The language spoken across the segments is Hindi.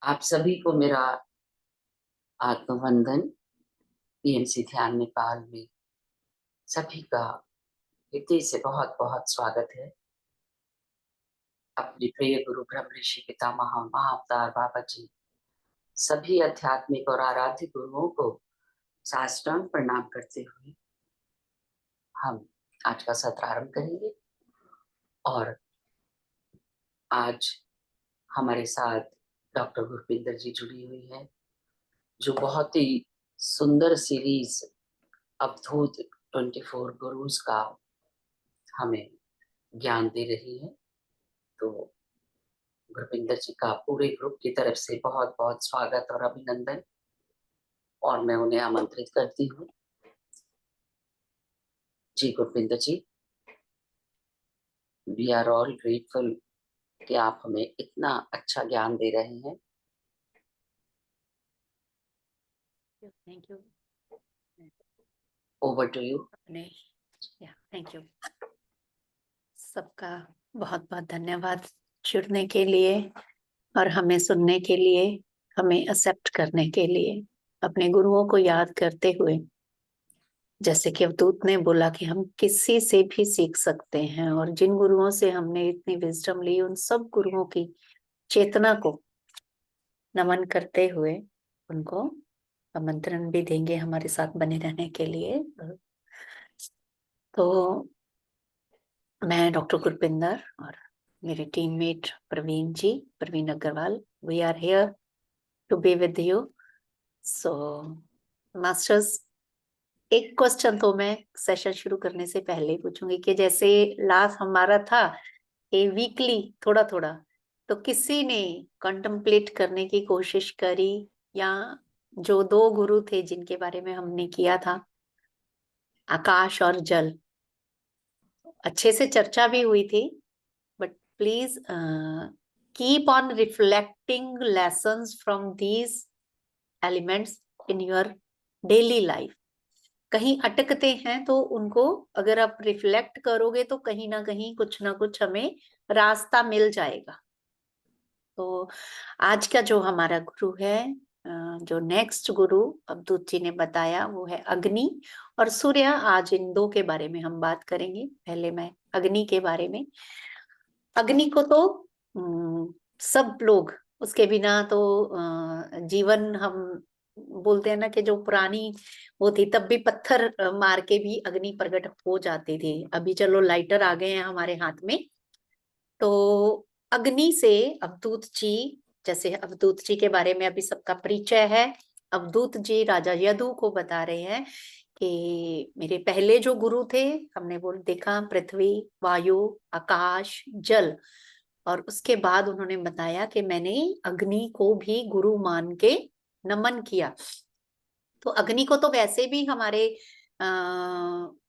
आप सभी को मेरा आत्मवंदन। पीएमसी ध्यान नेपाल में सभी का हृदय से बहुत बहुत स्वागत है। अपने प्रिय गुरु ब्रह्म ऋषि पितामह महाअवतार बाबा जी, सभी आध्यात्मिक और आराध्य गुरुओं को साष्टांग प्रणाम करते हुए हम आज का सत्र आरंभ करेंगे। और आज हमारे साथ डॉक्टर गुरपिंदर जी जुड़ी हुई है, जो बहुत ही सुंदर सीरीज अवधूत 24 गुरुज का हमें ज्ञान दे रही है। तो गुरविंदर जी का पूरे ग्रुप की तरफ से बहुत बहुत स्वागत और अभिनंदन, और मैं उन्हें आमंत्रित करती हूँ। Ji Gurvinder ji, we are all grateful कि आप हमें इतना अच्छा ज्ञान दे रहे हैं। Thank you. Over to you. Thank you. सबका बहुत बहुत धन्यवाद जुड़ने के लिए और हमें सुनने के लिए, हमें एक्सेप्ट करने के लिए, अपने गुरुओं को याद करते हुए। जैसे कि अवधूत ने बोला कि हम किसी से भी सीख सकते हैं, और जिन गुरुओं से हमने इतनी विजडम ली, उन सब गुरुओं की चेतना को नमन करते हुए उनको आमंत्रण भी देंगे हमारे साथ बने रहने के लिए। तो मैं डॉक्टर गुरपिंदर और मेरे teammate Praveen Agarwal, we are here to be with you. So masters, एक क्वेश्चन तो मैं सेशन शुरू करने से पहले पूछूंगी कि जैसे लास्ट हमारा था कि वीकली थोड़ा थोड़ा, तो किसी ने कंtemplate करने की कोशिश करी, या जो दो गुरु थे जिनके बारे में हमने किया था, आकाश और जल, अच्छे से चर्चा भी हुई थी, but please keep on reflecting lessons from these elements in your daily life. कहीं अटकते हैं तो उनको अगर आप रिफ्लेक्ट करोगे तो कहीं ना कुछ हमें रास्ता मिल जाएगा। तो आज का जो हमारा गुरु है, जो नेक्स्ट गुरु अवधूत जी ने बताया, वो है अग्नि और सूर्य। आज इन दो के बारे में हम बात करेंगे। पहले मैं अग्नि के बारे में। अग्नि को तो सब लोग, उसके बिना तो जीवन, हम बोलते हैं ना कि जो पुरानी वो थी, तब भी पत्थर मार के भी अग्नि प्रकट हो जाती थी। अभी चलो लाइटर आ गए हैं हमारे हाथ में। तो अग्नि से अवधूत जी, जैसे अवधूत जी के बारे में अभी सबका परिचय है। अवधूत जी राजा यदु को बता रहे हैं कि मेरे पहले जो गुरु थे, हमने बोल देखा पृथ्वी, वायु, आकाश, जल, और उसके बाद उन्होंने बताया कि मैंने अग्नि को भी गुरु मान के नमन किया। तो अग्नि को तो वैसे भी हमारे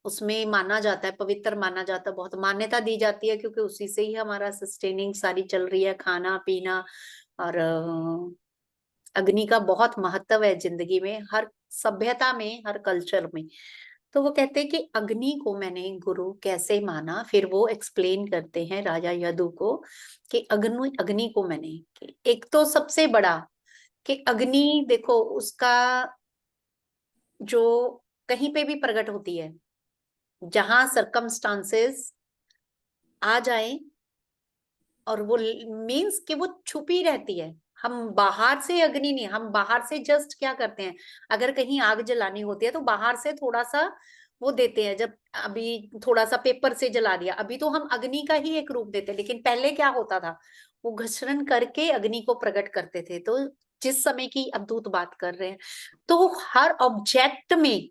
उसमें माना जाता है, पवित्र माना जाता है, बहुत मान्यता दी जाती है, क्योंकि उसी से ही हमारा सस्टेनिंग सारी चल रही है, खाना पीना। और अग्नि का बहुत महत्व है जिंदगी में, हर सभ्यता में, हर कल्चर में। तो वो कहते हैं कि अग्नि को मैंने गुरु कैसे माना। फिर वो एक्सप्लेन करते हैं राजा यदु को कि अग्नि अग्नि को मैंने, कि एक तो सबसे बड़ा कि अग्नि देखो, उसका जो कहीं पे भी प्रकट होती है, जहां सरकमस्टांसेस आ जाए, और वो मीन्स कि वो छुपी रहती है। हम बाहर से अग्नि नहीं, हम बाहर से जस्ट क्या करते हैं, अगर कहीं आग जलानी होती है तो बाहर से थोड़ा सा वो देते हैं। जब अभी थोड़ा सा पेपर से जला दिया, अभी तो हम अग्नि का ही एक रूप देते हैं, लेकिन पहले क्या होता था, वो घसरण करके अग्नि को प्रकट करते थे। तो जिस समय की अवधूत बात कर रहे हैं, तो हर ऑब्जेक्ट में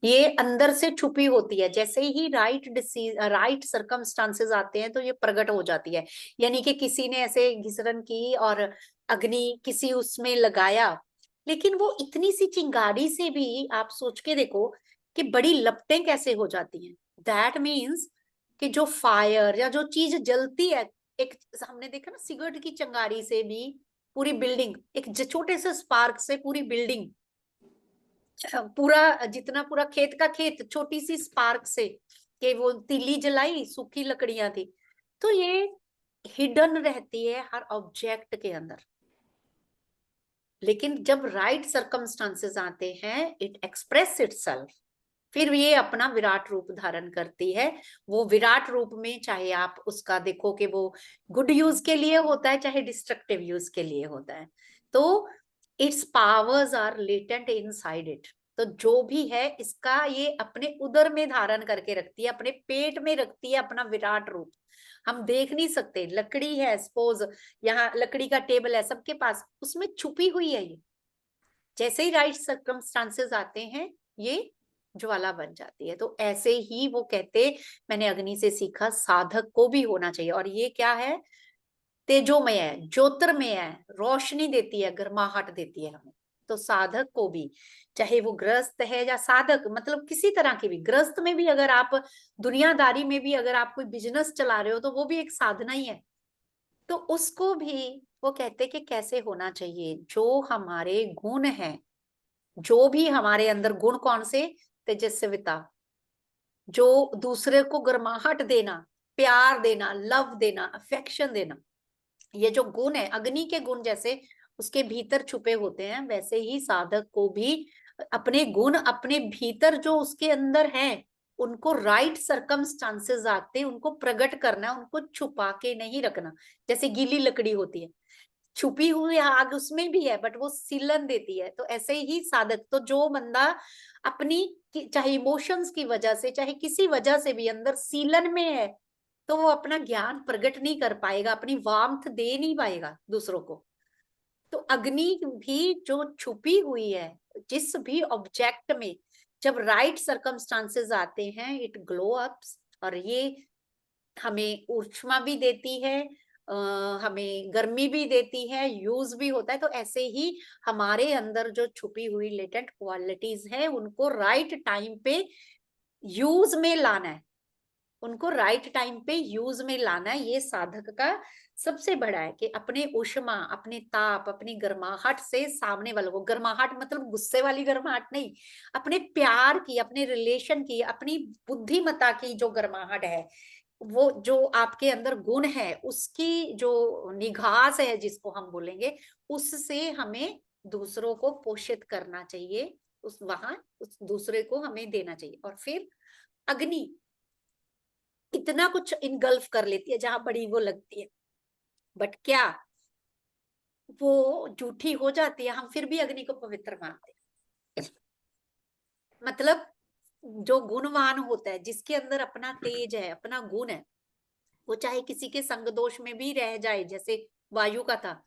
ये अंदर से छुपी होती है। जैसे ही राइट सरकमस्टांसेस आते हैं तो ये प्रकट हो जाती है। यानी कि किसी ने ऐसे घिसरन की और अग्नि किसी उसमें लगाया, लेकिन वो इतनी सी चिंगारी से भी आप सोच के देखो कि बड़ी लपटें कैसे हो जाती हैं। दैट मीन्स कि जो फायर या जो चीज जलती है, एक हमने देखा ना, सिगरेट की चिंगारी से भी पूरी बिल्डिंग, एक छोटे से स्पार्क से पूरी बिल्डिंग, पूरा जितना पूरा खेत का खेत, छोटी सी स्पार्क से, कि वो तीली जलाई, सूखी लकड़ियां थी। तो ये हिडन रहती है हर ऑब्जेक्ट के अंदर। लेकिन जब राइट सर्कमस्टांसेस आते हैं, इट एक्सप्रेस इटसेल्फ, फिर ये अपना विराट रूप धारण करती है। वो विराट रूप में चाहे आप उसका देखो कि वो गुड यूज के लिए होता है, चाहे डिस्ट्रक्टिव यूज के लिए होता है, तो its powers are latent inside it. तो जो भी है इसका ये अपने उदर में धारण करके रखती है, अपने पेट में रखती है अपना विराट रूप। हम देख नहीं सकते, लकड़ी है सपोज, यहाँ लकड़ी का टेबल है सबके पास, उसमें छुपी हुई है ये। जैसे ही राइट सर्कमस्टांसेस आते हैं ये ज्वाला बन जाती है। तो ऐसे ही वो कहते, मैंने अग्नि से सीखा, साधक को भी होना चाहिए। और ये क्या है, तेजोमय है, ज्योतिर्मय है, रोशनी देती है, गर्माहट देती है हमें। तो साधक को भी, चाहे वो गृहस्थ है या साधक, मतलब किसी तरह के भी, गृहस्थ में भी अगर आप, दुनियादारी में भी अगर आप कोई बिजनेस चला रहे हो तो वो भी एक साधना ही है। तो उसको भी वो कहते कि कैसे होना चाहिए, जो हमारे गुण हैं, जो भी हमारे अंदर गुण, कौन से, तेजस्विता, जो दूसरे को गर्माहट देना, प्यार देना, लव देना, अफेक्शन देना, ये जो गुण है, अग्नि के गुण जैसे उसके भीतर छुपे होते हैं, वैसे ही साधक को भी अपने गुण अपने भीतर जो उसके अंदर हैं, उनको राइट सर्कमस्टांसेस आते उनको प्रकट करना, उनको छुपा के नहीं रखना। जैसे गीली लकड़ी होती है, छुपी हुई आग उसमें भी है, बट वो सीलन देती है। तो ऐसे ही साधक, तो जो बंदा अपनी चाहे इमोशंस की वजह से, चाहे किसी वजह से भी अंदर सीलन में है, तो वो अपना ज्ञान प्रकट नहीं कर पाएगा, अपनी वार्मथ दे नहीं पाएगा दूसरों को। तो अग्नि भी जो छुपी हुई है जिस भी ऑब्जेक्ट में, जब राइट सर्कमस्टांसेस आते हैं, इट ग्लो अप्स, और ये हमें ऊष्मा भी देती है, हमें गर्मी भी देती है, यूज भी होता है। तो ऐसे ही हमारे अंदर जो छुपी हुई लेटेंट क्वालिटीज है, उनको राइट टाइम पे यूज में लाना है, उनको राइट टाइम पे यूज में लाना है। ये साधक का सबसे बड़ा है कि अपने ऊष्मा, अपने ताप, अपनी गर्माहट से सामने वालों को, गर्माहट मतलब गुस्से वाली गर्माहट नहीं, अपने प्यार की, अपने रिलेशन की, अपनी बुद्धिमत्ता की जो गर्माहट है, वो जो आपके अंदर गुण है, उसकी जो निगाह है जिसको हम बोलेंगे, उससे हमें दूसरों को पोषित करना चाहिए, उस वहां उस दूसरे को हमें देना चाहिए। और फिर अग्नि इतना कुछ इनगल्फ कर लेती है जहां बड़ी वो लगती है, बट क्या वो झूठी हो जाती है, हम फिर भी अग्नि को पवित्र मानते हैं। मतलब जो गुणवान होता है, जिसके अंदर अपना तेज है, अपना गुण है, वो चाहे किसी के संग दोष में भी रह जाए, जैसे वायु का था,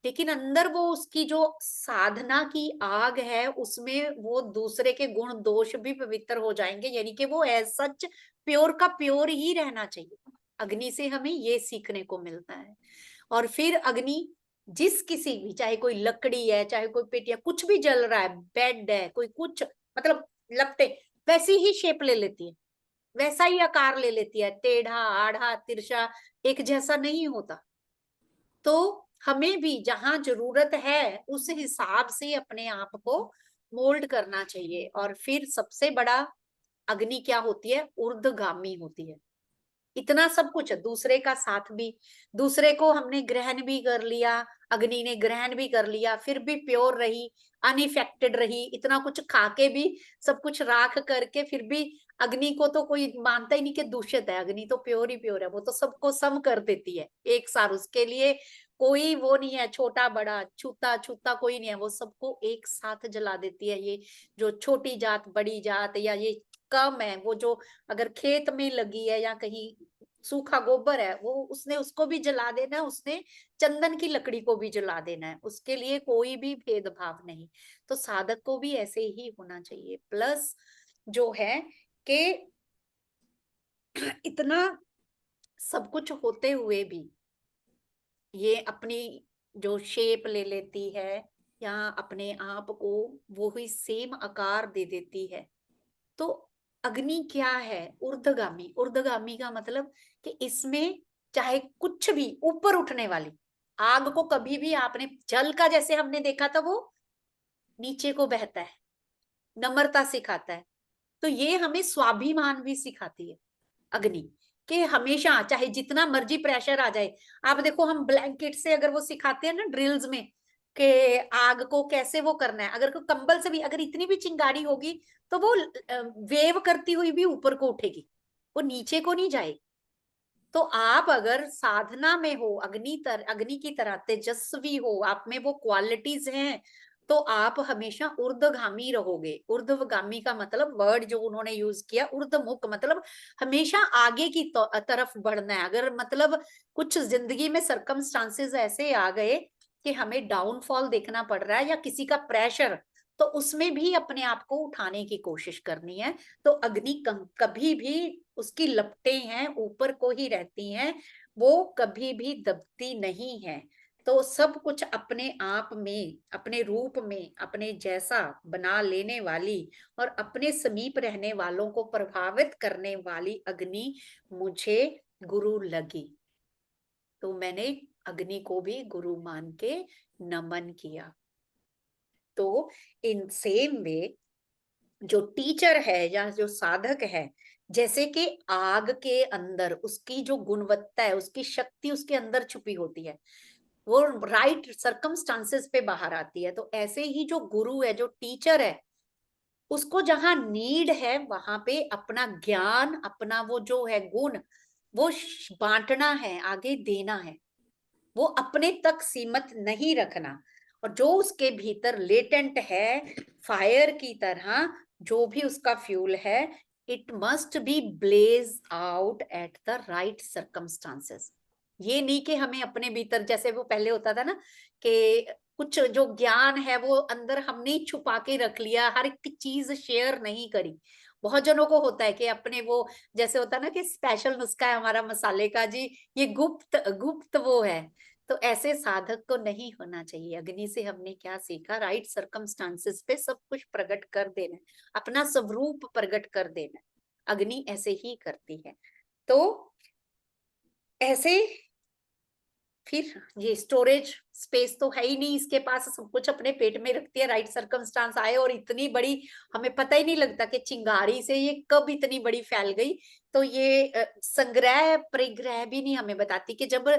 लेकिन अंदर वो उसकी जो साधना की आग है, उसमें वो दूसरे के गुण दोष भी पवित्र हो जाएंगे, यानी कि वो एज सच प्योर का प्योर ही रहना चाहिए। अग्नि से हमें ये सीखने को मिलता है। और फिर अग्नि जिस किसी भी, चाहे कोई लकड़ी है, चाहे कोई पेटिया, कुछ भी जल रहा है, बेड है, कोई कुछ, मतलब लपटे, वैसी ही शेप ले लेती है, वैसा ही आकार ले लेती है, टेढ़ा आढ़ा तिरछा एक जैसा नहीं होता। तो हमें भी जहां जरूरत है उस हिसाब से अपने आप को मोल्ड करना चाहिए। और फिर सबसे बड़ा, अग्नि क्या होती है, ऊर्ध्वगामी होती है। इतना सब कुछ, दूसरे का साथ भी, दूसरे को हमने ग्रहण भी कर लिया, अग्नि ने ग्रहण भी कर लिया, फिर भी प्योर रही, अनइफेक्टेड रही, इतना कुछ खा के भी, सब कुछ राख करके, फिर भी अग्नि को तो कोई मानता ही नहीं कि दूषित है, अग्नि तो प्योर ही प्योर है, वो तो सबको सम कर देती है एक सार, उसके लिए कोई वो नहीं है, छोटा बड़ा छूता छूता कोई नहीं है, वो सबको एक साथ जला देती है। ये जो छोटी जात बड़ी जात या ये कम है, वो जो अगर खेत में लगी है या कहीं सूखा गोबर है, वो उसने उसको भी जला देना है, उसने चंदन की लकड़ी को भी जला देना है, उसके लिए कोई भी भेदभाव नहीं। तो साधक को भी ऐसे ही होना चाहिए। प्लस जो है कि इतना सब कुछ होते हुए भी ये अपनी जो शेप ले लेती है, या अपने आप को वो ही सेम आकार दे देती है। तो अग्नि क्या है, ऊर्ध्वगामी। ऊर्ध्वगामी का मतलब कि इसमें चाहे कुछ भी ऊपर उठने वाली, आग को कभी भी आपने, जल का जैसे हमने देखा था वो नीचे को बहता है, नम्रता सिखाता है, तो ये हमें स्वाभिमान भी सिखाती है अग्नि, कि हमेशा चाहे जितना मर्जी प्रेशर आ जाए, आप देखो हम ब्लैंकेट से अगर वो सिखाते हैं ना ड्रिल्स में, कि आग को कैसे वो करना है। अगर कंबल से भी अगर इतनी भी चिंगारी होगी तो वो वेव करती हुई भी ऊपर को उठेगी, वो नीचे को नहीं जाएगी। तो आप अगर साधना में हो, अग्नि की तरह तेजस्वी हो, आप में वो क्वालिटीज हैं, तो आप हमेशा ऊर्ध्वगामी रहोगे। ऊर्ध्वगामी का मतलब वर्ड जो उन्होंने यूज किया, ऊर्ध्वमुख, मतलब हमेशा आगे की तरफ बढ़ना है। अगर मतलब कुछ जिंदगी में सरकमस्टांसेस ऐसे आ गए कि हमें डाउनफॉल देखना पड़ रहा है या किसी का प्रेशर, तो उसमें भी अपने आप को उठाने की कोशिश करनी है। तो अग्नि कभी भी, उसकी लपटें हैं ऊपर को ही रहती हैं, वो कभी भी दबती नहीं है। तो सब कुछ अपने आप में, अपने रूप में अपने जैसा बना लेने वाली और अपने समीप रहने वालों को प्रभावित करने वाली अग्नि मुझे गुरु लगी। तो मैंने अग्नि को भी गुरु मान के नमन किया। तो इन सेम वे जो टीचर है या जो साधक है, जैसे कि आग के अंदर उसकी जो गुणवत्ता है, उसकी शक्ति उसके अंदर छुपी होती है, वो राइट सरकमस्टांसेस पे बाहर आती है। तो ऐसे ही जो गुरु है, जो टीचर है, उसको जहां नीड है वहां पे अपना ज्ञान, अपना वो जो है गुण, वो बांटना है, आगे देना है। वो अपने तक सीमित नहीं रखना। और जो उसके भीतर लेटेंट है, फायर की तरह जो भी उसका फ्यूल है, it must be blaze out at the right circumstances. ये नहीं कि हमें अपने भीतर, जैसे वो पहले होता था ना कि कुछ जो ज्ञान है वो अंदर हमने ही छुपा के रख लिया, हर एक चीज शेयर नहीं करी। बहुत जनों को होता है कि अपने वो, जैसे होता है ना कि स्पेशल नुस्खा है हमारा मसाले का जी, ये गुप्त गुप्त वो है। तो ऐसे साधक को नहीं होना चाहिए। अग्नि से हमने क्या सीखा? राइट सरकमस्टांसेस पे सब कुछ प्रकट कर देना, अपना स्वरूप प्रकट कर देना। अग्नि ऐसे ही करती है। तो ऐसे फिर ये स्टोरेज स्पेस तो है ही नहीं इसके पास, सब कुछ अपने पेट में रखती है। राइट सरकमस्टांस आए और इतनी बड़ी, हमें पता ही नहीं लगता कि चिंगारी से ये कब इतनी बड़ी फैल गई। तो ये संग्रह परिग्रह भी नहीं हमें बताती कि जब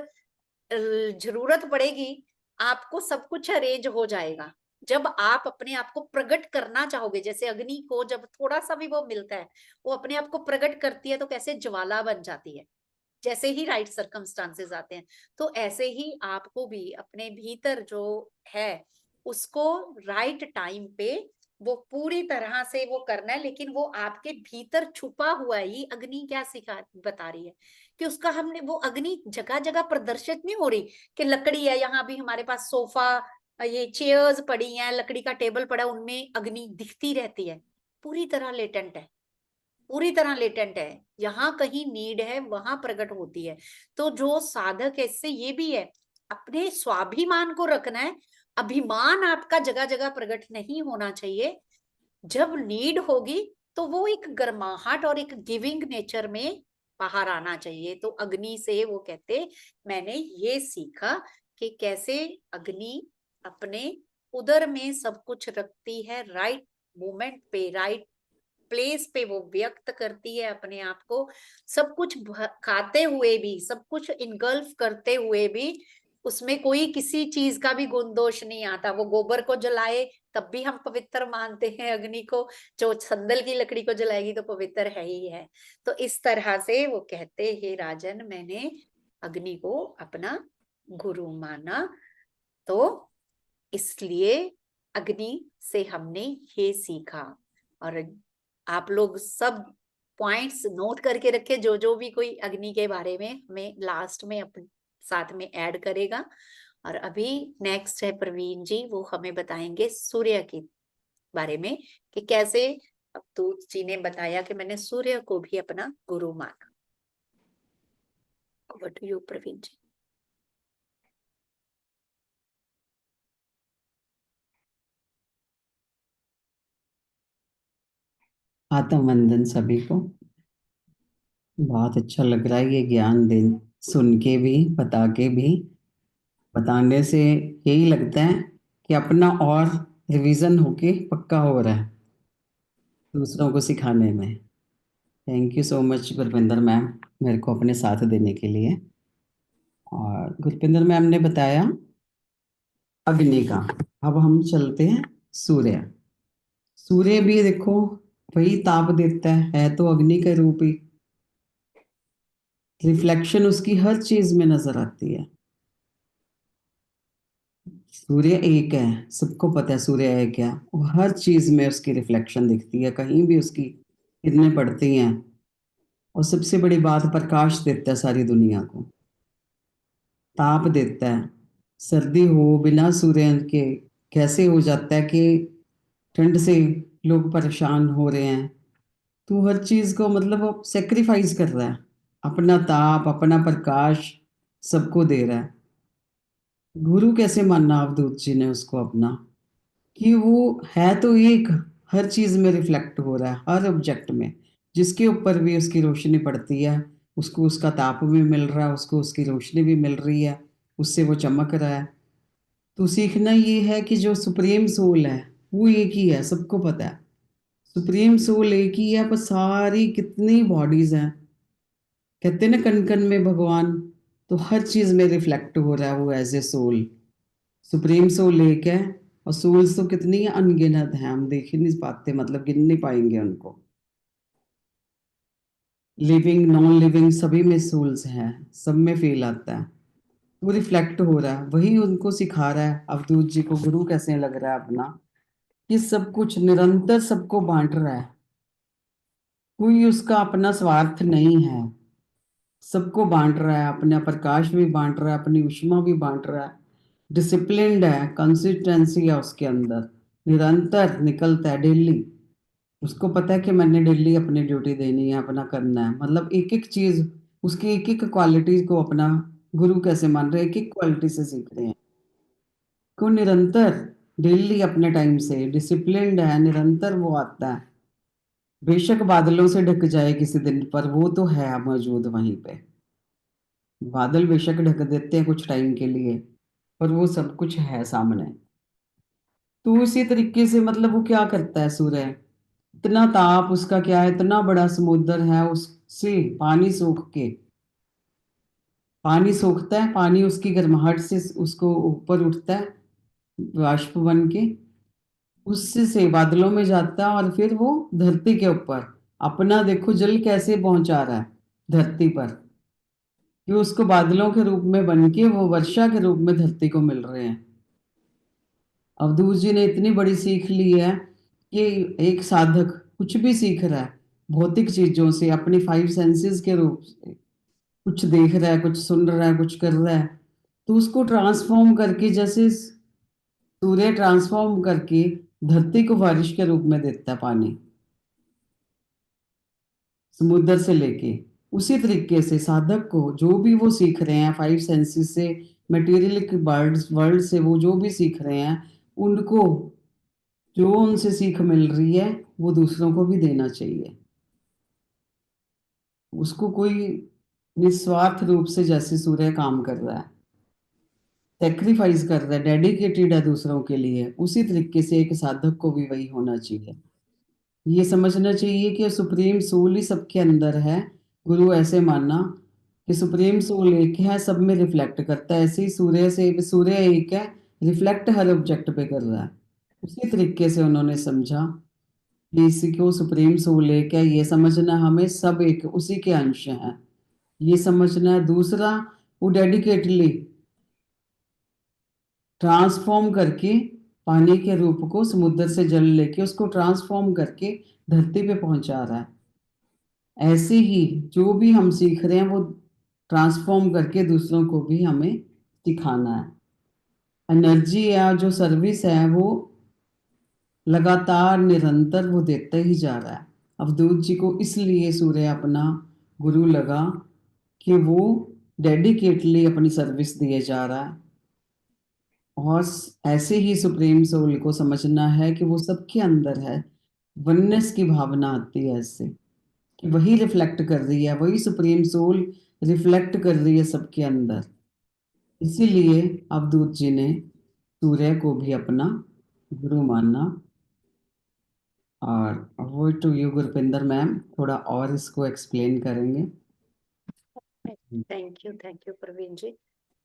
जरूरत पड़ेगी आपको सब कुछ अरेंज हो जाएगा। जब आप अपने आप को प्रकट करना चाहोगे, जैसे अग्नि को जब थोड़ा सा भी वो मिलता है, वो अपने आप को प्रकट करती है तो कैसे ज्वाला बन जाती है, जैसे ही राइट सरकमस्टांसेस आते हैं। तो ऐसे ही आपको भी अपने भीतर जो है उसको राइट टाइम पे वो पूरी तरह से वो करना है। लेकिन वो आपके भीतर छुपा हुआ ही अग्नि क्या सिखा बता रही है कि उसका हमने, वो अग्नि जगह जगह प्रदर्शित नहीं हो रही कि लकड़ी है, यहाँ भी हमारे पास सोफा, ये चेयर्स पड़ी हैं, लकड़ी का टेबल पड़ा, उनमें अग्नि दिखती रहती है। पूरी तरह लेटेंट है, पूरी तरह लेटेंट है। यहाँ कहीं नीड है वहां प्रकट होती है। तो जो साधक है, इससे ये भी है, अपने स्वाभिमान को रखना है। अभिमान आपका जगह जगह प्रकट नहीं होना चाहिए। जब नीड होगी तो वो एक गर्माहट और एक गिविंग नेचर में बाहर आना चाहिए। तो अग्नि से वो कहते, मैंने ये सीखा कि कैसे अग्नि अपने उदर में सब कुछ रखती है, राइट मोमेंट पे, राइट प्लेस पे वो व्यक्त करती है अपने आप को। सब कुछ खाते हुए भी, सब कुछ इनगल्फ करते हुए भी, उसमें कोई किसी चीज का भी गुण दोष नहीं आता। वो गोबर को जलाए तब भी हम पवित्र मानते हैं अग्नि को, जो संदल की लकड़ी को जलाएगी तो पवित्र है ही है। तो इस तरह से वो कहते हैं, राजन मैंने अग्नि को अपना गुरु माना। तो इसलिए अग्नि से हमने ये सीखा। और आप लोग सब पॉइंट्स नोट करके रखे, जो जो भी कोई अग्नि के बारे में हमें लास्ट में अपने साथ में ऐड करेगा। और अभी नेक्स्ट है प्रवीण जी, वो हमें बताएंगे सूर्य के बारे में कि कैसे। अब तो जी ने बताया कि मैंने सूर्य को भी अपना गुरु माना। ओवर टू यू प्रवीण जी। आत्म वंदन सभी को। बहुत अच्छा लग रहा है ये ज्ञान दे, सुन के भी, बता के भी। बताने से यही लगता है कि अपना और रिवीजन होके पक्का हो रहा है दूसरों को सिखाने में। Thank you so much Gurpinder ma'am, मेरे को अपने साथ देने के लिए। और गुरपिंदर मैम ने बताया अग्नि का। अब हम चलते हैं सूर्य। सूर्य भी देखो वही ताप देता है तो अग्नि का रूप ही। रिफ्लेक्शन उसकी हर चीज में नजर आती है। सूर्य एक है, सबको पता है सूर्य है क्या। वो हर चीज में उसकी रिफ्लेक्शन दिखती है, कहीं भी उसकी किरणें पड़ती हैं। और सबसे बड़ी बात, प्रकाश देता है सारी दुनिया को, ताप देता है। सर्दी हो बिना सूर्य के कैसे हो जाता है कि ठंड से लोग परेशान हो रहे हैं। तो हर चीज को मतलब वो सेक्रीफाइस कर रहा है, अपना ताप अपना प्रकाश सबको दे रहा है। गुरु कैसे मानना अवधूत जी ने उसको अपना, कि वो है तो एक, हर चीज में रिफ्लेक्ट हो रहा है, हर ऑब्जेक्ट में जिसके ऊपर भी उसकी रोशनी पड़ती है उसको उसका ताप भी मिल रहा है, उसको उसकी रोशनी भी मिल रही है, उससे वो चमक रहा है। तो सीखना ये है कि जो सुप्रीम सोल है वो एक ही है, सबको पता है। सुप्रीम सोल एक ही है, पर सारी कितनी बॉडीज हैं। कहते हैं ना कण कण में भगवान, तो हर चीज में रिफ्लेक्ट हो रहा है वो as a soul. Supreme soul एक है, और सोल्स तो कितनी अनगिनत है, हम देख ही नहीं पाते, मतलब गिन नहीं पाएंगे उनको। लिविंग नॉन लिविंग सभी में सोल्स हैं, सब में फील आता है। वो रिफ्लेक्ट हो रहा है, वही उनको सिखा रहा है अवधूत जी को गुरु कैसे लग रहा है अपना, कि सब कुछ निरंतर सबको बांट रहा है। कोई उसका अपना स्वार्थ नहीं है, सबको बांट रहा है, अपना प्रकाश भी बांट रहा है, अपनी ऊष्मा भी बांट रहा है। डिसिप्लिन्ड है, कंसिस्टेंसी है उसके अंदर, निरंतर निकलता है डेली। उसको पता है कि मैंने डेली अपनी ड्यूटी देनी है, अपना करना है, मतलब एक एक चीज उसकी एक एक क्वालिटी को अपना गुरु कैसे मान रहे हैं, एक एक क्वालिटी से सीख रहे हैं। को निरंतर डेली अपने टाइम से डिसिप्लिन्ड है, निरंतर वो आता है। बेशक बादलों से ढक जाए किसी दिन, पर वो तो है मौजूद वहीं पे। बादल बेशक ढक देते हैं कुछ टाइम के लिए, पर वो सब कुछ है सामने। तो इसी तरीके से मतलब वो क्या करता है सूर्य, इतना ताप उसका क्या है, इतना बड़ा समुद्र है, उससे पानी सोख के, पानी सोखता है, पानी उसकी गर्माहट से उसको ऊपर उठता है वाष्प बन के, उससे से बादलों में जाता है, और फिर वो धरती के ऊपर अपना देखो जल कैसे पहुंचा रहा है धरती पर, कि उसको बादलों के रूप में बन के वो वर्षा के रूप में धरती को मिल रहे हैं। अवधूत जी ने इतनी बड़ी सीख ली है कि एक साधक कुछ भी सीख रहा है भौतिक चीजों से, अपनी फाइव सेंसेस के रूप से, कुछ देख रहा है, कुछ सुन रहा है, कुछ कर रहा है, तो उसको ट्रांसफॉर्म करके, जैसे सूर्य ट्रांसफॉर्म करके धरती को बारिश के रूप में देता है पानी, समुद्र से लेके। उसी तरीके से साधक को जो भी वो सीख रहे हैं फाइव सेंसेस से, मटेरियल वर्ल्ड वर्ल्ड से वो जो भी सीख रहे हैं, उनको जो उनसे सीख मिल रही है वो दूसरों को भी देना चाहिए। उसको कोई निस्वार्थ रूप से जैसे सूर्य काम कर रहा है, सेक्रीफाइस कर रहा है, डेडिकेटेड है दूसरों के लिए, उसी तरीके से एक साधक को भी वही होना चाहिए। ये समझना चाहिए कि सुप्रीम सोल ही सबके अंदर है। गुरु ऐसे मानना कि सुप्रीम सोल एक है, सब में रिफ्लेक्ट करता है, ऐसे ही सूर्य से, सूर्य एक है, रिफ्लेक्ट हर ऑब्जेक्ट पे कर रहा है। उसी तरीके से उन्होंने समझा कि इसी को सुप्रीम सोल एक है, ये समझना हमें सब एक उसी के अंश हैं, ये समझना है। दूसरा, वो डेडिकेटली ट्रांसफॉर्म करके पानी के रूप को समुद्र से जल लेके उसको ट्रांसफॉर्म करके धरती पे पहुंचा रहा है। ऐसे ही जो भी हम सीख रहे हैं वो ट्रांसफॉर्म करके दूसरों को भी हमें सिखाना है। एनर्जी या जो सर्विस है वो लगातार निरंतर वो देता ही जा रहा है। अवधूत जी को इसलिए सूर्य अपना गुरु लगा कि वो डेडिकेटली अपनी सर्विस दिए जा रहा है। और ऐसे ही सुप्रीम सोल को समझना है कि वो सबके अंदर है। वननेस की भावना आती है इससे, कि वही रिफ्लेक्ट कर रही है, वही सुप्रीम सोल रिफ्लेक्ट कर रही है सबके अंदर। इसीलिए अवधूत जी ने सूर्य को भी अपना गुरु माना। और वो टू यू गुरपिंदर मैम थोड़ा और इसको एक्सप्लेन करेंगे। Thank you Praveen ji.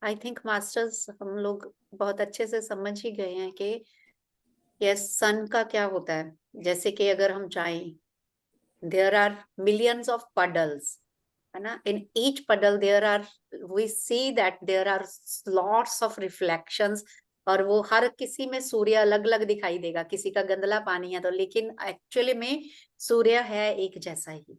I think masters हम लोग बहुत अच्छे से समझ ही गए हैं कि यस सन का क्या होता है। जैसे कि अगर हम चाहें, there are millions of puddles, है ना, in each puddle there are, we see that there are lots of reflections, और वो हर किसी में सूर्य अलग अलग दिखाई देगा। किसी का गंदला पानी है तो, लेकिन एक्चुअली में सूर्य है एक जैसा ही।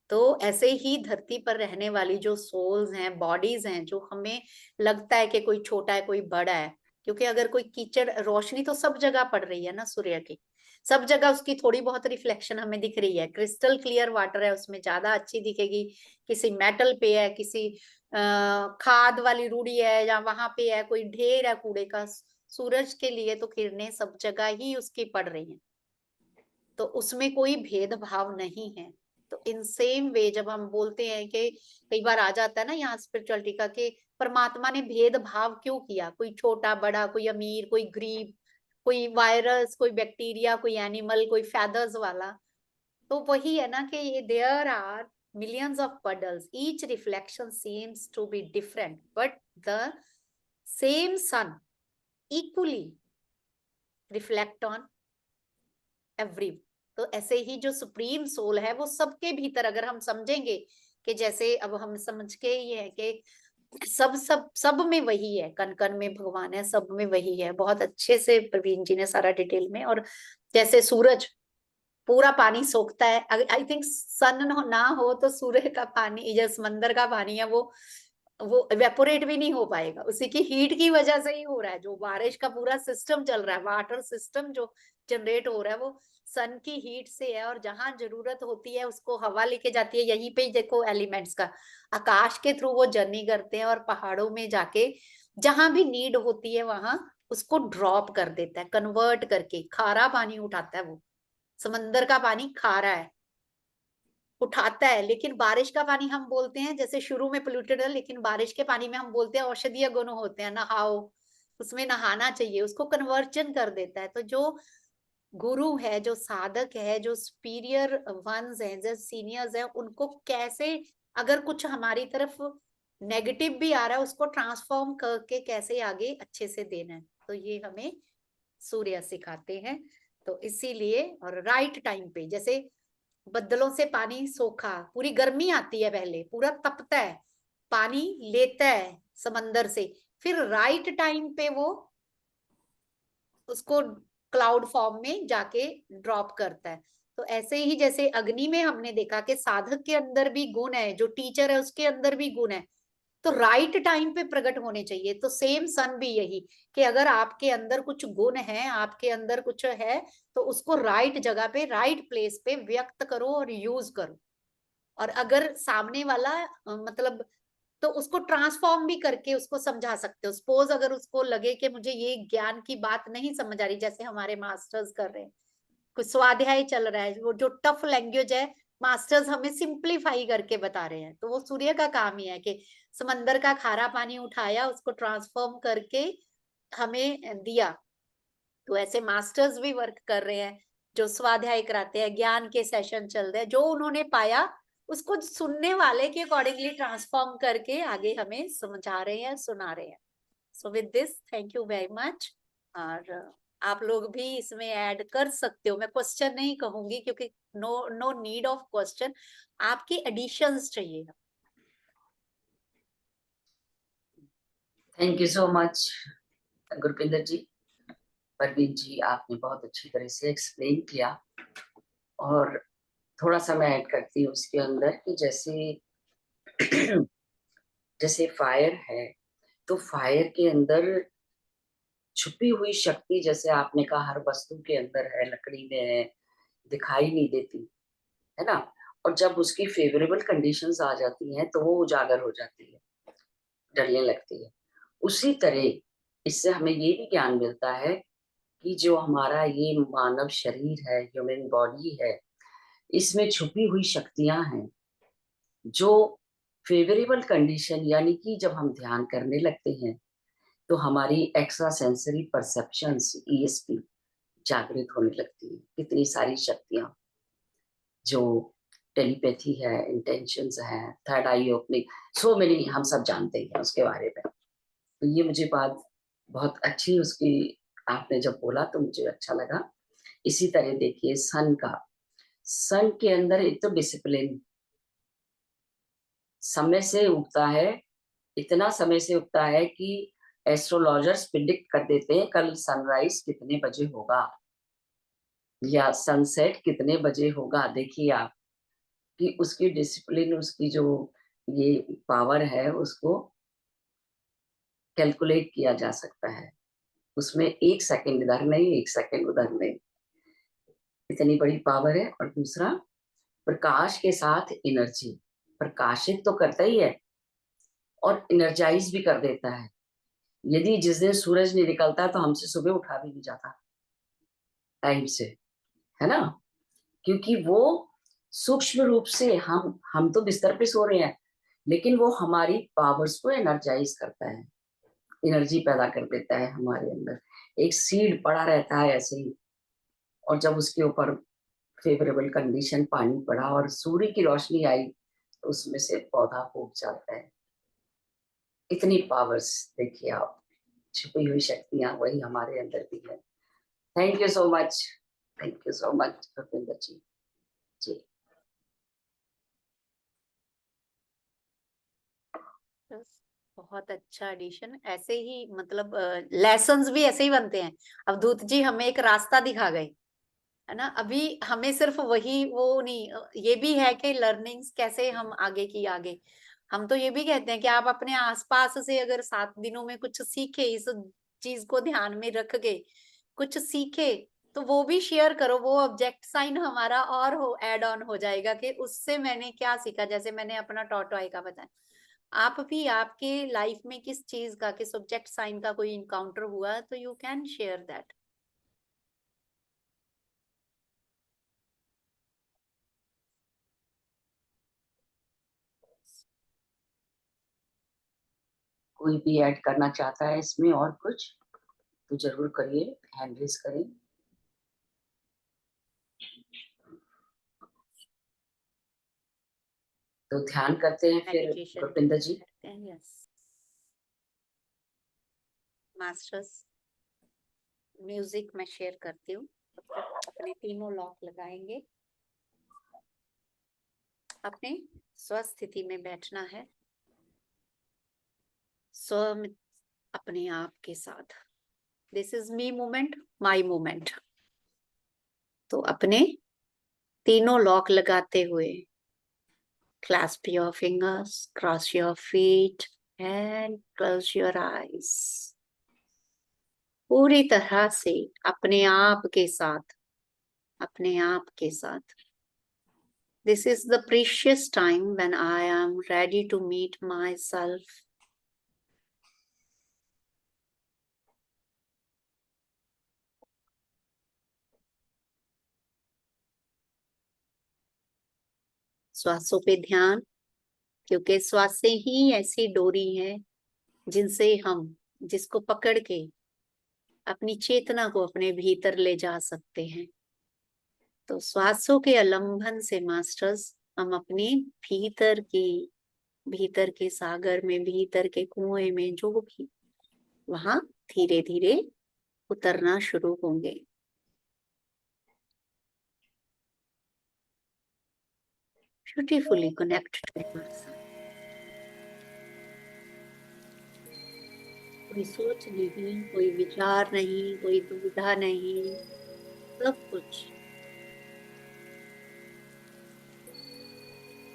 तो ऐसे ही धरती पर रहने वाली जो सोल्स हैं, बॉडीज हैं, जो हमें लगता है कि कोई छोटा है कोई बड़ा है, क्योंकि अगर कोई कीचड़, रोशनी तो सब जगह पड़ रही है ना सूर्य की, सब जगह उसकी थोड़ी बहुत रिफ्लेक्शन हमें दिख रही है। क्रिस्टल क्लियर वाटर है, उसमें ज्यादा अच्छी दिखेगी, किसी मेटल पे है, किसी खाद वाली रूढ़ी है, या वहां पे है कोई ढेर है कूड़े का। सूरज के लिए तो किरणें सब जगह ही उसकी पड़ रही हैं, तो उसमें कोई भेदभाव नहीं है। तो इन सेम वे जब हम बोलते हैं कि कई बार आ जाता है ना यहाँ स्पिरिचुअलिटी का, कि परमात्मा ने भेदभाव क्यों किया, कोई छोटा बड़ा, कोई अमीर कोई गरीब, कोई वायरस कोई बैक्टीरिया, कोई एनिमल कोई फेदर्स वाला। तो वही है ना कि ये there are millions of puddles, each reflection seems to be different, but the same sun equally reflect on every। तो ऐसे ही जो सुप्रीम सोल है वो सबके भीतर, अगर हम समझेंगे कि जैसे अब हम समझ के ये है कि सब सब सब में वही है, कण कण में भगवान है, सब में वही है। बहुत अच्छे से प्रवीण जी ने सारा डिटेल में, और जैसे सूरज पूरा पानी सोखता है, आई थिंक सन ना हो तो सूर्य का पानी, जो समंदर का पानी है वो इवेपोरेट भी नहीं हो पाएगा, उसी की हीट की वजह से ही हो रहा है। जो बारिश का पूरा सिस्टम चल रहा है, वाटर सिस्टम जो जनरेट हो रहा है, वो सन की हीट से है। और जहां जरूरत होती है उसको हवा लेके जाती है। यहीं पे ही देखो एलिमेंट्स का, आकाश के थ्रू वो जर्नी करते हैं, और पहाड़ों में जाके जहां भी नीड होती है वहां उसको ड्रॉप कर देता है, कन्वर्ट करके खारा पानी उठाता है। वो समंदर का पानी खारा है, उठाता है। लेकिन बारिश का पानी हम बोलते हैं, जैसे शुरू में पोल्यूटेड है, लेकिन बारिश के पानी में हम बोलते हैं औषधीय गुण होते हैं, नहाओ, उसमें नहाना चाहिए, उसको कन्वर्जन कर देता है। तो जो गुरु है, जो साधक है, जो सुपीरियर वंस हैं, जो सीनियर्स हैं, उनको कैसे, अगर कुछ हमारी तरफ नेगेटिव भी आ रहा है उसको ट्रांसफॉर्म करके कैसे आगे अच्छे से देना है, तो ये हमें सूर्य सिखाते हैं। तो इसीलिए, और राइट टाइम पे, जैसे बदलों से पानी सोखा, पूरी गर्मी आती है, पहले पूरा तपता है, पानी लेता है समंदर से, फिर राइट टाइम पे वो उसको क्लाउड फॉर्म में जाके ड्रॉप करता है। तो ऐसे ही जैसे अग्नि में हमने देखा कि साधक के अंदर भी गुण है, जो टीचर है उसके अंदर भी गुण है, तो राइट टाइम पे प्रकट होने चाहिए। तो सेम सन भी यही, कि अगर आपके अंदर कुछ गुण है, आपके अंदर कुछ है, तो उसको राइट जगह पे, राइट प्लेस पे व्यक्त करो और यूज करो। और अगर सामने वाला मतलब, तो उसको ट्रांसफॉर्म भी करके उसको समझा सकते हो। सपोज अगर उसको लगे कि मुझे ये ज्ञान की बात नहीं समझ आ रही, जैसे हमारे मास्टर्स कर रहे हैं, कुछ स्वाध्याय चल रहा है, वो जो टफ लैंग्वेज है मास्टर्स हमें सिंप्लीफाई करके बता रहे हैं, तो वो सूर्य का काम ही है कि समंदर का खारा पानी उठाया, उसको ट्रांसफॉर्म करके हमें दिया। तो ऐसे मास्टर्स भी वर्क कर रहे हैं, जो स्वाध्याय कराते हैं, ज्ञान के सेशन चल रहे हैं, जो उन्होंने पाया उसको सुनने वाले के अकॉर्डिंगली ट्रांसफॉर्म करके आगे हमें समझा रहे हैं, सुना रहे हैं। So with this, thank you very much. और आप लोग भी इसमें ऐड कर सकते हो, मैं क्वेश्चन नहीं कहूंगी क्योंकि नो नीड ऑफ क्वेश्चन, आपकी एडिशंस चाहिए। Thank you so much Gurpinder ji. Parveen ji, आपने बहुत अच्छी तरह से एक्सप्लेन किया। और थोड़ा सा मैं ऐड करती हूँ उसके अंदर कि जैसे जैसे फायर है, तो फायर के अंदर छुपी हुई शक्ति, जैसे आपने कहा हर वस्तु के अंदर है, लकड़ी में है, दिखाई नहीं देती, है ना। और जब उसकी फेवरेबल कंडीशंस आ जाती हैं तो वो उजागर हो जाती है, डलने लगती है। उसी तरह इससे हमें ये भी ज्ञान मिलता है कि जो हमारा ये मानव शरीर है, ह्यूमन बॉडी है, इसमें छुपी हुई शक्तियां हैं, जो फेवरेबल कंडीशन, यानी कि जब हम ध्यान करने लगते हैं तो हमारी एक्स्ट्रा सेंसरी परसेप्शंस, ईएसपी, जागृत होने लगती है। कितनी सारी शक्तियां जो टेलीपैथी है, इंटेंशंस है, थर्ड आई ओपनिंग, सो मेनी, हम सब जानते हैं उसके बारे में। तो ये मुझे बात बहुत अच्छी उसकी आपने जब बोला तो मुझे अच्छा लगा। इसी तरह देखिए सन का, सन के अंदर एक तो डिसिप्लिन, समय से उगता है, इतना समय से उगता है कि एस्ट्रोलॉजर्स प्रिडिक्ट कर देते हैं कल सनराइज कितने बजे होगा या सनसेट कितने बजे होगा। देखिए आप कि उसकी डिसिप्लिन, उसकी जो ये पावर है उसको कैलकुलेट किया जा सकता है। उसमें 1 सेकंड इधर नहीं, 1 सेकंड उधर नहीं, इतनी बड़ी पावर है। और दूसरा, प्रकाश के साथ एनर्जी, प्रकाशित तो करता ही है और एनर्जाइज भी कर देता है। यदि जिस दिन सूरज नहीं निकलता तो हमसे सुबह उठा भी नहीं जाता टाइम से, है ना, क्योंकि वो सूक्ष्म रूप से हम तो बिस्तर पे सो रहे हैं, लेकिन वो हमारी पावर्स को एनर्जाइज करता है, एनर्जी पैदा कर देता है हमारे अंदर। एक सीड पड़ा रहता है ऐसे ही, और जब उसके ऊपर फेवरेबल कंडीशन, पानी पड़ा और सूर्य की रोशनी आई तो उसमें से पौधा उग जाता है। इतनी पावर्स देखिए आप, छिपी हुई शक्तियां वही हमारे अंदर भी है। Thank you so much, thank you so much Bhupinder ji. जी बहुत अच्छा एडिशन। ऐसे ही मतलब लेसन्स भी ऐसे ही बनते हैं। अब दूत जी हमें एक रास्ता दिखा गए, है ना। अभी हमें सिर्फ वही वो नहीं, ये भी है कि लर्निंग्स कैसे हम आगे की आगे। हम तो ये भी कहते हैं कि आप अपने आसपास से अगर 7 दिनों में कुछ सीखे, इस चीज को ध्यान में रख के कुछ सीखे, तो वो भी शेयर करो। वो ऑब्जेक्ट साइन हमारा और हो ऐड ऑन हो जाएगा कि उससे मैंने क्या सीखा। जैसे मैंने अपना टॉटॉय का बताया, आप भी आपके लाइफ में किस चीज का, किस ऑब्जेक्ट साइन का कोई इनकाउंटर हुआ तो यू कैन शेयर दैट। कोई भी ऐड करना चाहता है इसमें और कुछ तो जरूर करिए, हैंड रेज करें। तो ध्यान करते हैं फिर मेडिटेशन भूपिंदर जी। करते हैं। यस मास्टर्स, म्यूजिक मैं शेयर करती हूँ। अपने तीनों लॉक लगाएंगे। अपने स्वस्थिति में बैठना है, स्व अपने आप के साथ। This is me movement, my movement. तो अपने तीनों लॉक लगाते हुए clasp your fingers, cross your feet and close your eyes। पूरी तरह से अपने आप के साथ, अपने आप के साथ। This is the precious time when I am ready to meet myself। श्वासों पे ध्यान, क्योंकि श्वासें ही ऐसी डोरी है जिनसे हम, जिसको पकड़ के अपनी चेतना को अपने भीतर ले जा सकते हैं। तो श्वासों के अवलंबन से मास्टर्स हम अपने भीतर के सागर में, भीतर के कुएं में, जो भी वहां धीरे धीरे उतरना शुरू होंगे। Beautifully connect to yourself. कोई सोच नहीं, कोई विचार नहीं, कोई दुविधा नहीं, सब कुछ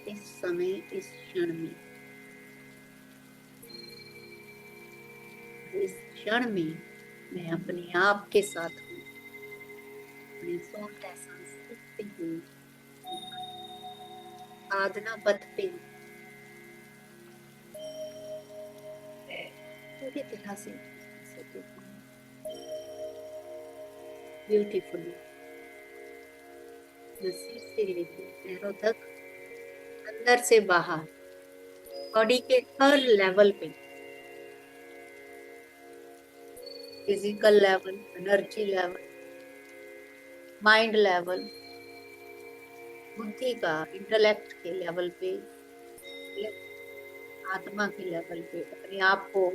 इस समय, इस क्षण में, इस क्षण में मैं अपने आप के साथ हूँ। अपने सॉफ्ट एहसास पे हूँ, साधना पथ पे हूँ। पूरी तरह से ब्यूटीफुली नसीब से लेके पैरों तक, अंदर से बाहर, बॉडी के हर लेवल पे, physical level, energy level, mind level, बुद्धि का, इंटेलेक्ट के लेवल पे, आत्मा के लेवल पे अपने आप को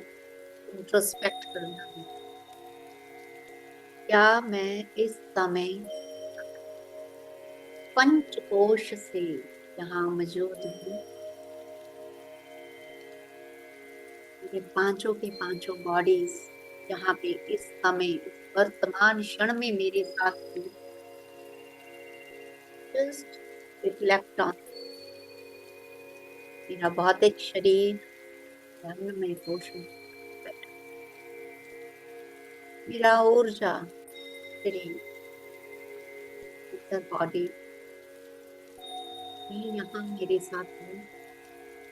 इंट्रोस्पेक्ट करना है। क्या मैं इस समय पंचकोश से यहाँ मौजूद हूँ? मेरे पांचों के पांचों बॉडीज यहाँ पे इस समय, इस वर्तमान क्षण में मेरे साथ हूँ। जस्ट रिफ्लेक्ट ऑन मेरा भौतिक शरीर, धर्म में कोश में, मेरा ऊर्जा शरीर, बॉडी यहाँ मेरे साथ है,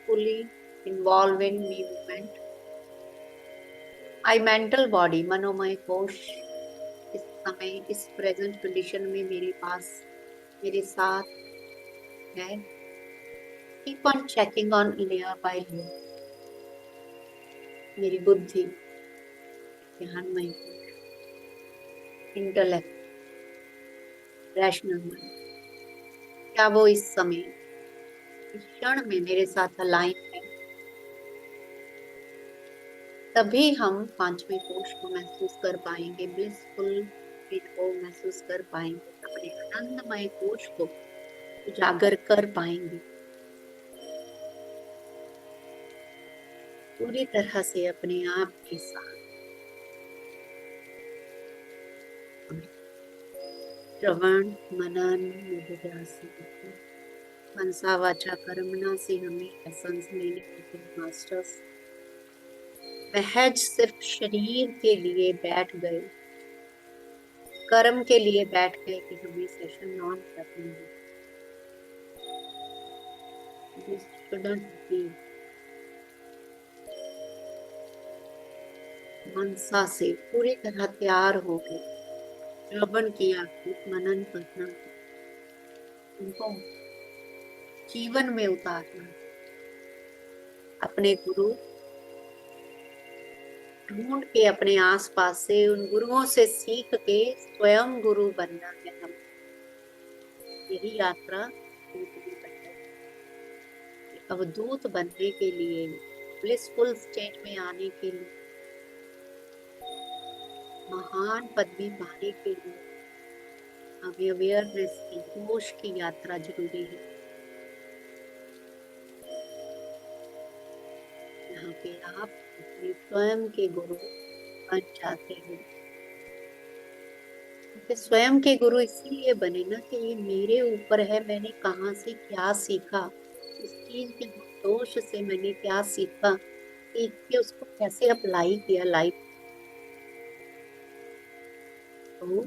fully involved in movement. My mental body, मनोमय कोश इस समय, इस प्रेजेंट कंडीशन में मेरे पास, मेरे साथ है। Keep on checking on layer by layer. मेरी बुद्धि, ध्यानमय कोश, इंटेलेक्ट, रैशनल माइंड, क्या वो इस समय, इस क्षण में मेरे साथ अलाइन है? तभी हम पांचवें कोश को महसूस कर पाएंगे, ब्लिसफुल फील को महसूस कर पाएंगे, अपने आनंदमय कोश को उजागर कर पाएंगे पूरी तरह से अपने आप के साथ। श्रवण मनन निधिध्यासन मनसा वाचा कर्मणा से हमें लेसन्स लेने के मास्टर्स महज सिर्फ शरीर के लिए बैठ गए, कर्म के लिए बैठ गए कि हमें सेशन ऑन करनी है। This shouldn't be। मनसा से पूरी तरह तैयार हो गए, श्रवण किया, मनन करना, उनको जीवन में उतारना, अपने गुरु ढूंढ के अपने आसपास से उन गुरुओं से सीख के स्वयं गुरु बनना है। हम यही यात्रा अवधूत बनने के लिए, ब्लिसफुल स्टेट में आने के लिए, महान पदवी पाने के लिए हमें अवेयरनेस की, होश की यात्रा जरूरी है। यहाँ पे आप अपने स्वयं के गुरु बन जाते हैं। स्वयं के गुरु इसीलिए बने ना कि ये मेरे ऊपर है, मैंने कहाँ से क्या सीखा, इस चीज के दोष से मैंने क्या सीखा, सीख के उसको कैसे अप्लाई किया लाइफ। तो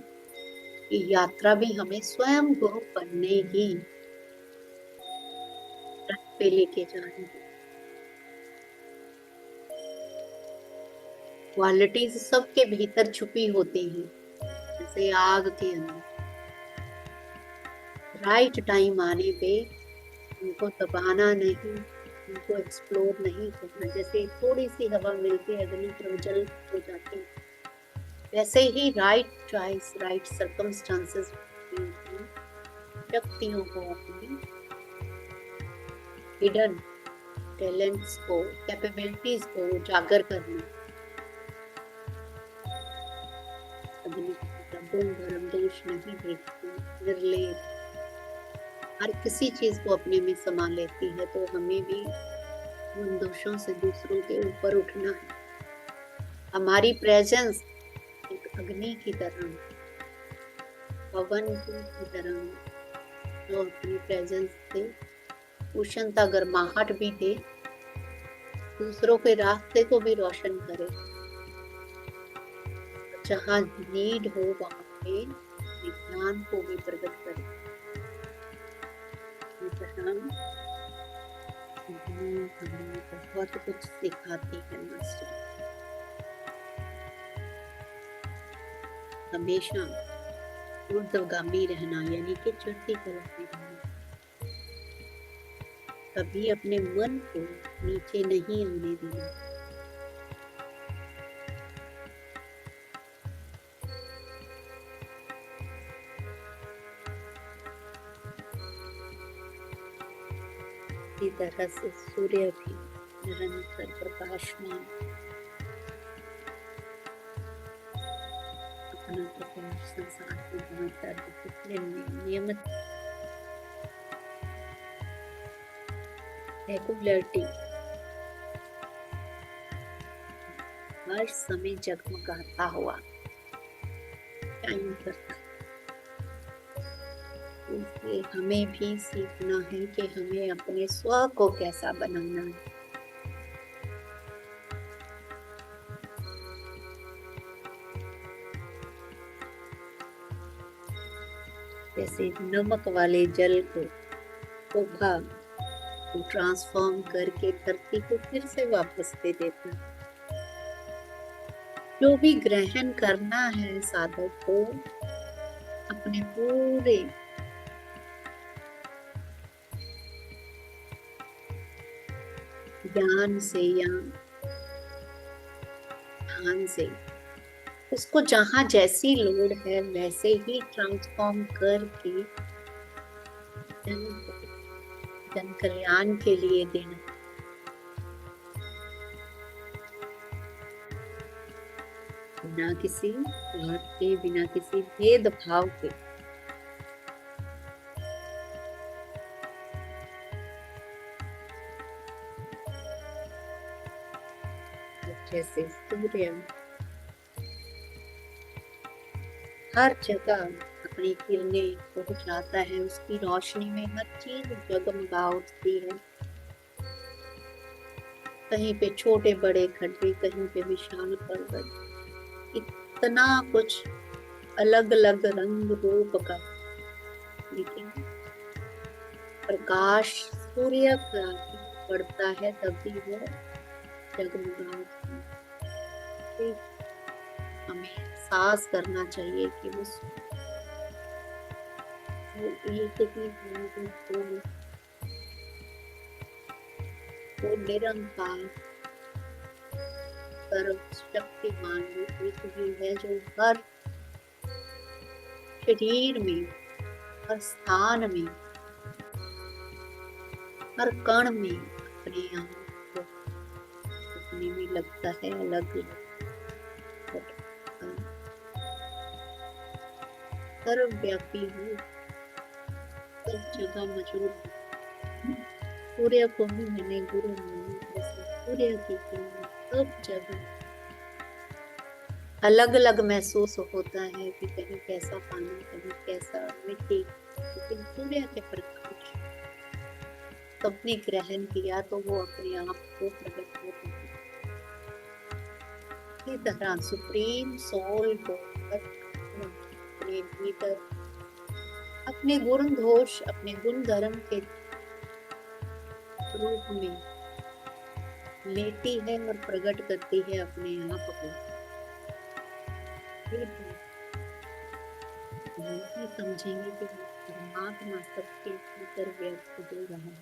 ये यात्रा भी हमें स्वयं गुरु बनने की पे लेके जाएगी। क्वालिटीज सबके भीतर छुपी होती हैं, जैसे आग के अंदर। राइट टाइम आने पे उनको दबाना नहीं, उनको एक्सप्लोर नहीं करना। जैसे थोड़ी सी हवा मिलती है अग्नि तो जल हो जाती है, वैसे ही राइट चॉइस, राइट सर्कमस्टांसेस शक्तियों को, अपनी हिडन टैलेंट्स को, कैपेबिलिटीज को उजागर करना। अग्नि गुण धर्म दोष नहीं देखती, निर्लेप हर किसी चीज को अपने में समा लेती है। तो हमें भी उन दोषों से दूसरों के ऊपर उठना है। हमारी प्रेजेंस एक अग्नि की तरह, पवन की तरह, जो अपनी प्रेजेंस से उष्णता, गर्माहट भी दे, दूसरों के रास्ते को भी रोशन करे। जहाँ नीड हो वहां पे विज्ञान को भी प्रकट करे। बहुत कुछ सिखाती है मास्टर। हमेशा ऊर्ध्वगामी रहना, यानी कि चढ़ती कला में रहना। कभी अपने मन को नीचे नहीं आने देना। इसी तरह से सूर्य भी निरंतर प्रकाशमान अपना प्रकाश संसार को बांटता, डिसिप्लिन में नियमित रेगुलरिटी हर समय जगमगाता हुआ टाइम करता। इसलिए हमें भी सीखना है कि हमें अपने स्व को कैसा बनाना है। जैसे नमक वाले जल को पोखा को ट्रांसफॉर्म करके धरती को फिर से वापस दे देता है। जो भी ग्रहण करना है साधक को अपने पूरे ज्ञान से या ध्यान से उसको जहां जैसी लोड है वैसे ही ट्रांसफॉर्म करके जन कल्याण के लिए देना। बिना किसी स्वार्थ के, बिना किसी भेदभाव के। जैसे सूर्य हर जगह अपनी किरणें पहुंचाता है, उसकी रोशनी में हर चीज जगमगा उठती है। कहीं पे छोटे बड़े खड्डे, कहीं पे विशाल पर्वत, इतना कुछ अलग अलग रंग रूप का, लेकिन प्रकाश सूर्य का पड़ता है तभी वो जगमगा उठता है। हमें एहसास करना चाहिए कि वो एक ही है, वो निरंकार सर्वशक्तिमान एक ही है, जो हर शरीर में, हर स्थान में, हर कण में अपने आप को अपने में लगता है अलग अलग, सर्वव्यापी हो, सब जगह मौजूद है। सूर्य को भी मैंने गुरु माना, जैसे सूर्य की किरण सब जगह अलग अलग महसूस होता है कि कहीं कैसा पानी, कहीं कैसा मिट्टी, लेकिन सूर्य के प्रकाश सबने ग्रहण किया तो वो अपने आप को प्रकट होता है। इसी तरह सुप्रीम सोल को अपने भीतर अपने गुण दोष, अपने गुण धर्म के रूप में लेती है और प्रकट करती है अपने आप को। नहीं समझेंगे कि परमात्मा सबके भीतर व्यक्त हो रहा है।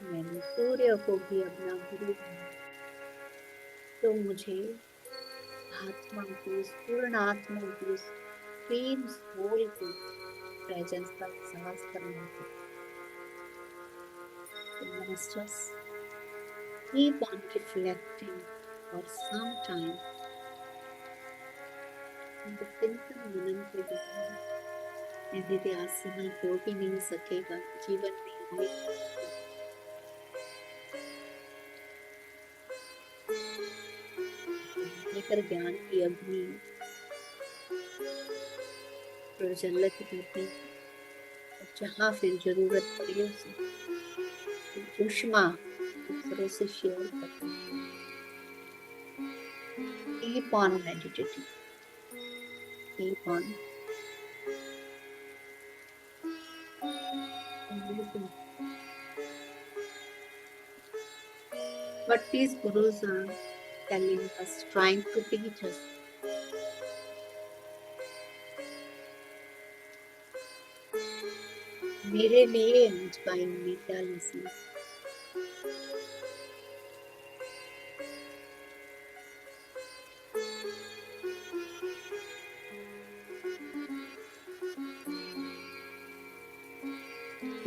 मैंने सूर्य को भी अपना गुरु माना, तो मुझे आत्मा को, पूर्ण आत्मा को, सुप्रीम सोल की प्रेजेंस का एहसास करना है। Masters, keep on reflecting for some time in the चिंतन मनन के बिना निधिध्यासन हो भी नहीं सकेगा जीवन में। लेकर ज्ञान की अग्नि प्रज्वलित करती है, जहाँ फिर जरूरत पड़े उसे ऊष्मा दूसरों से शेयर करती है। Keep on meditating. Keep on looking. What these gurus are telling us, trying to teach us. मेरे लिए आज का इनमें क्या lesson?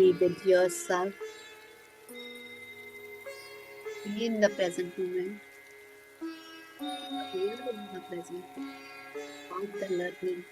be with yourself. Be in the present moment. Here in the present of the learning.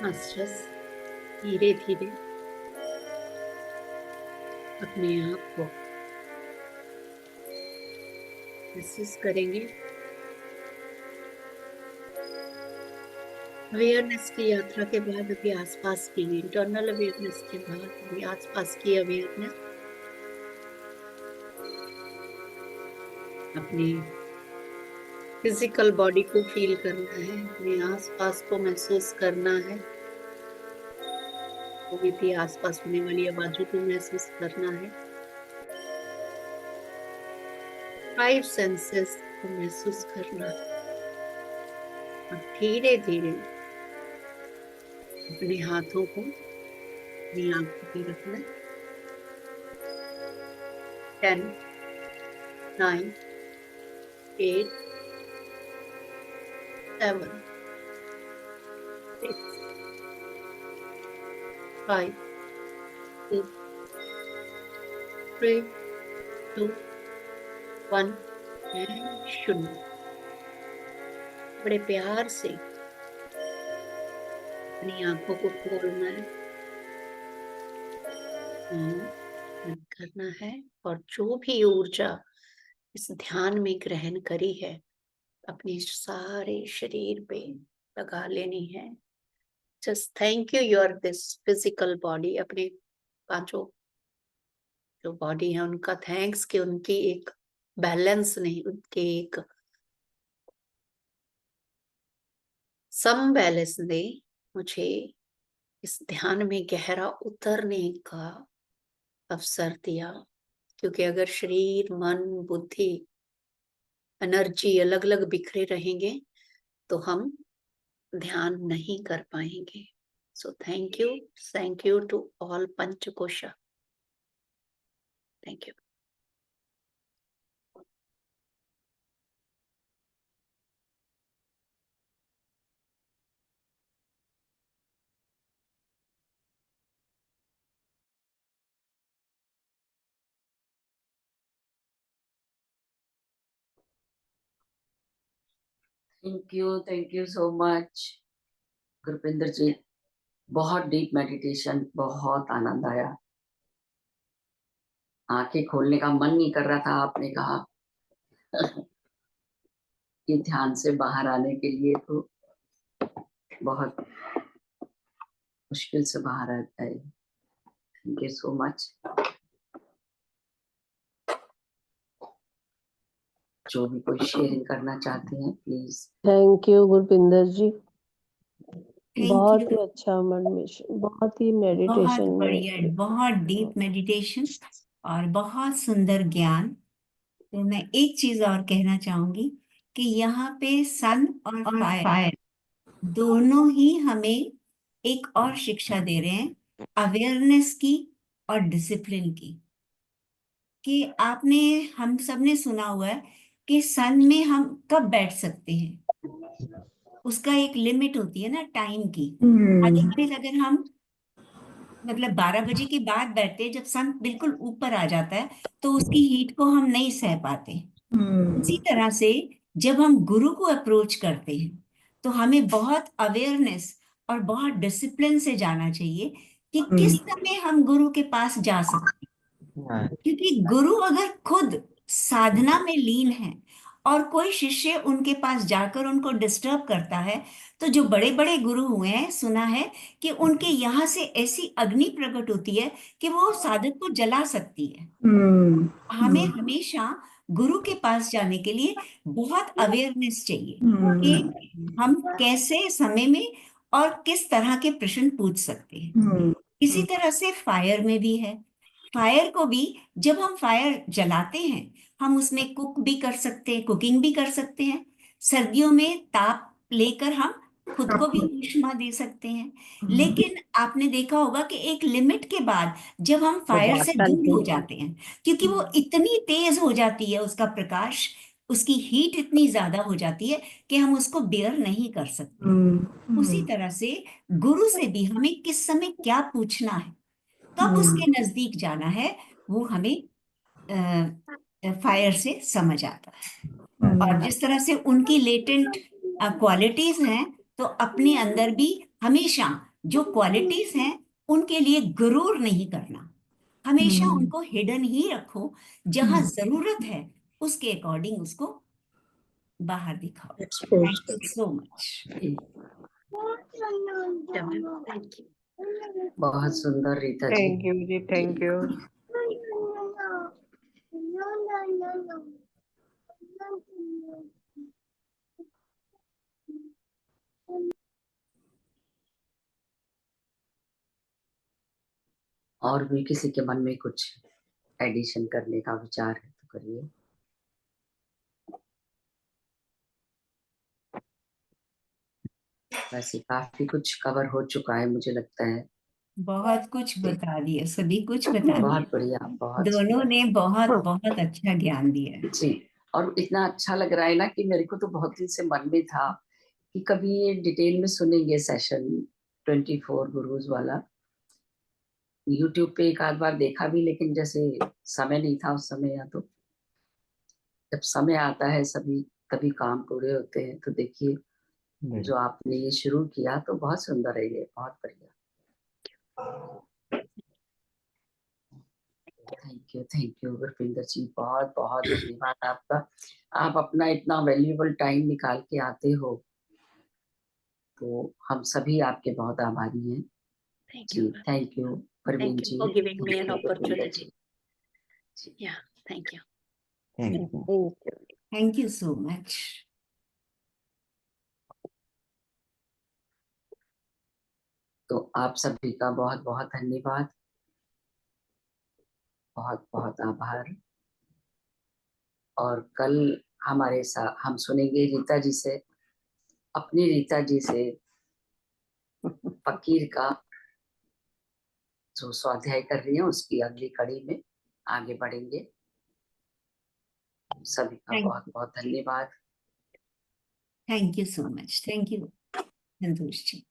Masters धीरे धीरे अपने आप को महसूस करेंगे। अवेयरनेस की यात्रा के बाद अभी आसपास की, इंटरनल अवेयरनेस के बाद अभी आसपास की अवेयरनेस, अपनी फिजिकल बॉडी को फील करना है, अपने आसपास को महसूस करना है, कोई भी आसपास होने वाली आवाजों को महसूस करना है, 5 सेंसेस को महसूस करना है और धीरे धीरे अपने हाथों को अपनी आंखों पे रखना। 10, 9, 8, 7, 6, 5, 4, 3, 2, 1 एंड शून्य। बड़े प्यार से अपनी आंखों को खोलना है, बंद करना है और जो भी ऊर्जा इस ध्यान में ग्रहण करी है अपने सारे शरीर पे लगा लेनी है। Just thank you your this physical body, अपने 5 जो बॉडी है उनका थैंक्स कि उनकी एक बैलेंस नहीं, उनके एक सम बैलेंस ने मुझे इस ध्यान में गहरा उतरने का अवसर दिया। क्योंकि अगर शरीर, मन, बुद्धि, एनर्जी अलग अलग बिखरे रहेंगे तो हम ध्यान नहीं कर पाएंगे। So thank you to all Panchakosha. Thank you. Thank you so much Gurpinder ji. बहुत डीप मेडिटेशन, बहुत आनंद आया। आंखें खोलने का मन नहीं कर रहा था, आपने कहा कि ध्यान से बाहर आने के लिए तो बहुत मुश्किल से बाहर आता है। Thank you so much. जो भी कोई शेयरिंग करना चाहते हैं please. Thank you Gurpinder ji, thank बहुत यू। ही अच्छा मेडिटेशन, बहुत ही बहुत मेडिटेशन में बढ़िया, बहुत डीप मेडिटेशन और बहुत सुंदर ज्ञान। तो मैं एक चीज और कहना चाहूंगी कि यहाँ पे सन और फायर दोनों ही हमें एक और शिक्षा दे रहे हैं, अवेयरनेस की और डिसिप्लिन की। कि आपने, हम सब ने सुना हुआ है कि सन में हम कब बैठ सकते हैं, उसका एक लिमिट होती है ना टाइम की। अदरवाइज अगर हम मतलब 12 बजे के बाद बैठते हैं, जब सन बिल्कुल ऊपर आ जाता है तो उसकी हीट को हम नहीं सह पाते। उसी तरह से जब हम गुरु को अप्रोच करते हैं तो हमें बहुत अवेयरनेस और बहुत डिसिप्लिन से जाना चाहिए कि किस समय हम गुरु के पास जा सकते हैं। क्योंकि गुरु अगर खुद साधना में लीन है और कोई शिष्य उनके पास जाकर उनको डिस्टर्ब करता है, तो जो बड़े बड़े गुरु हुए हैं, सुना है कि उनके यहाँ से ऐसी अग्नि प्रकट होती है कि वो साधक को जला सकती है। हमें हमेशा गुरु के पास जाने के लिए बहुत अवेयरनेस चाहिए कि हम कैसे समय में और किस तरह के प्रश्न पूछ सकते हैं। इसी तरह से फायर में भी है। फायर को भी, जब हम फायर जलाते हैं, हम उसमें कुक भी कर सकते हैं, कुकिंग भी कर सकते हैं। सर्दियों में ताप लेकर हम खुद को भी ऊष्मा दे सकते हैं। लेकिन आपने देखा होगा कि एक लिमिट के बाद जब हम फायर से दूर हो जाते हैं, क्योंकि वो इतनी तेज हो जाती है, उसका प्रकाश, उसकी हीट इतनी ज्यादा हो जाती है कि हम उसको बेयर नहीं कर सकते। उसी तरह से गुरु से भी हमें किस समय क्या पूछना है, कब उसके नजदीक जाना है, वो हमें फायर से समझ आता है। और जिस तरह से उनकी लेटेंट क्वालिटीज हैं, तो अपने अंदर भी हमेशा जो क्वालिटीज हैं उनके लिए गुरूर नहीं करना, हमेशा उनको हिडन ही रखो, जहां जरूरत है उसके अकॉर्डिंग उसको बाहर दिखाओ। Thank you so much. Thank you. बहुत सुंदर रीता जी। थैंक यू जी, थैंक यू। और भी किसी के मन में कुछ एडिशन करने का विचार है तो करिए। वैसे काफी कुछ कवर हो चुका है मुझे लगता है। बहुत कुछ बता दिया, सभी कुछ बता दिया, बहुत बढ़िया, बहुत दोनों ने बहुत बहुत अच्छा ज्ञान दिया है। जी। और इतना अच्छा लग रहा है ना कि मेरे को तो बहुत दिन से मन में था कि कभी ये डिटेल में सुनेंगे सेशन 24 गुरुज वाला। यूट्यूब पे एक आध बार देखा भी, लेकिन जैसे समय नहीं था उस समय, या तो जब समय आता है सभी तभी काम पूरे होते हैं। तो देखिए जो आपने ये शुरू किया तो बहुत सुंदर है, ये बहुत बढ़िया। थैंक यू गुरपिंदर जी, बहुत बहुत धन्यवाद आपका। आप अपना इतना वैल्यूएबल टाइम निकाल के आते हो तो हम सभी आपके बहुत आभारी हैं Thank जी। you. Thank you Parveen Thank you ji, for giving me thank an you, Gurpinder opportunity. Ji. Yeah, thank you. Thank you. Thank you. Thank you so much. तो आप सभी का बहुत बहुत धन्यवाद, बहुत बहुत आभार। और कल हमारे साथ हम सुनेंगे रीता जी से, अपनी रीता जी से फकीर का जो स्वाध्याय कर रही है उसकी अगली कड़ी में आगे बढ़ेंगे। सभी का बहुत बहुत धन्यवाद। Thank you so much. Thank you Santosh ji.